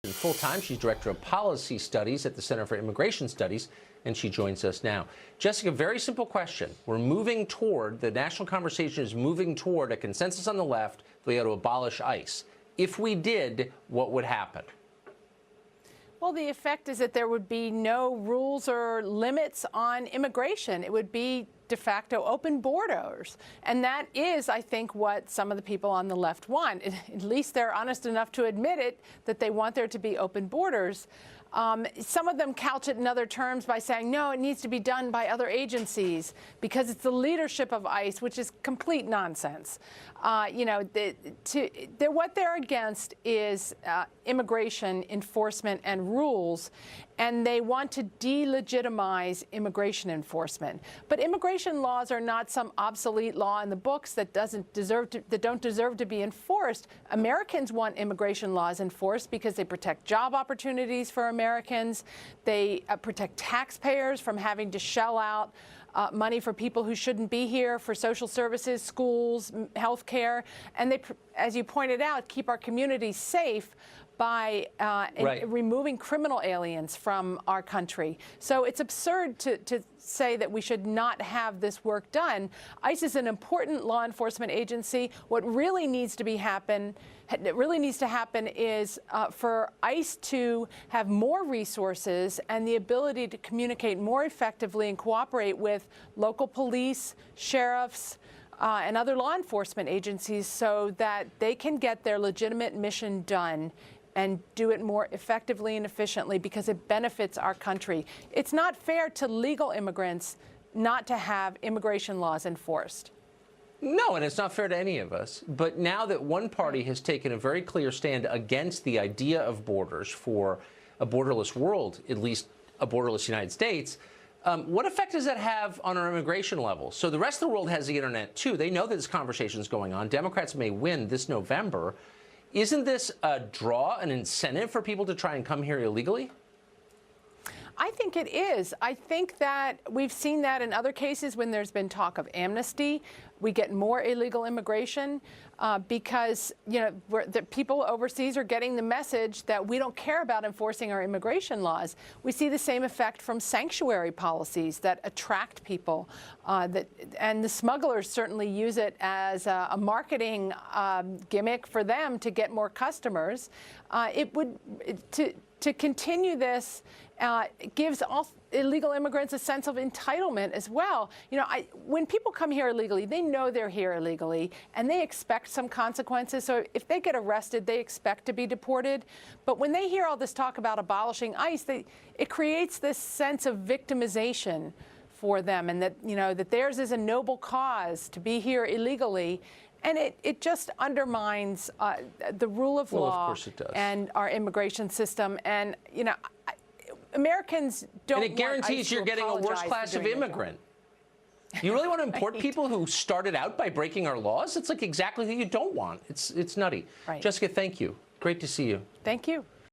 Full-time, she's Director of Policy Studies at the Center for Immigration Studies, and she joins us now. Jessica, very simple question. We're moving toward, the national conversation is moving toward a consensus on the left that we ought to abolish ICE. If we did, what would happen? Well, the effect is that there would be no rules or limits on immigration. It would be de facto open borders. And that is, I think, what some of the people on the left want. At least they're honest enough to admit it, that they want there to be open borders. Some of them couch it in other terms by saying, no, it needs to be done by other agencies because it's the leadership of ICE, which is complete nonsense. What they're against is immigration enforcement and rules, and they want to delegitimize immigration enforcement. But immigration laws are not some obsolete law in the books that don't deserve to be enforced. Americans want immigration laws enforced because they protect job opportunities for Americans. They protect taxpayers from having to shell out money for people who shouldn't be here, for social services, schools, health care. And they, as you pointed out, keep our communities safe by removing criminal aliens from our country. So it's absurd to say that we should not have this work done. ICE is an important law enforcement agency. What really needs to happen is for ICE to have more resources and the ability to communicate more effectively and cooperate with local police, sheriffs, and other law enforcement agencies so that they can get their legitimate mission done and do it more effectively and efficiently because it benefits our country. It's not fair to legal immigrants not to have immigration laws enforced. No, and it's not fair to any of us. But now that one party has taken a very clear stand against the idea of borders for a borderless world, at least a borderless United States, what effect does that have on our immigration levels? So the rest of the world has the internet, too. They know that this conversation is going on. Democrats may win this November. Isn't this a draw, an incentive for people to try and come here illegally? I think it is. I think that we've seen that in other cases when there's been talk of amnesty. We get more illegal immigration because, the people overseas are getting the message that we don't care about enforcing our immigration laws. We see the same effect from sanctuary policies that attract people, and the smugglers certainly use it as a marketing gimmick for them to get more customers. To continue this gives all illegal immigrants a sense of entitlement as well. When people come here illegally, they know they're here illegally, and they expect some consequences. So if they get arrested, they expect to be deported. But when they hear all this talk about abolishing ICE, it creates this sense of victimization for them, and that theirs is a noble cause to be here illegally. And it just undermines the rule of law, of course it does, and our immigration system. And, Americans don't. And it guarantees you're getting a worse class of immigrant. You really want to import people who started out by breaking our laws? It's like exactly who you don't want. It's nutty. Right. Jessica, thank you. Great to see you. Thank you.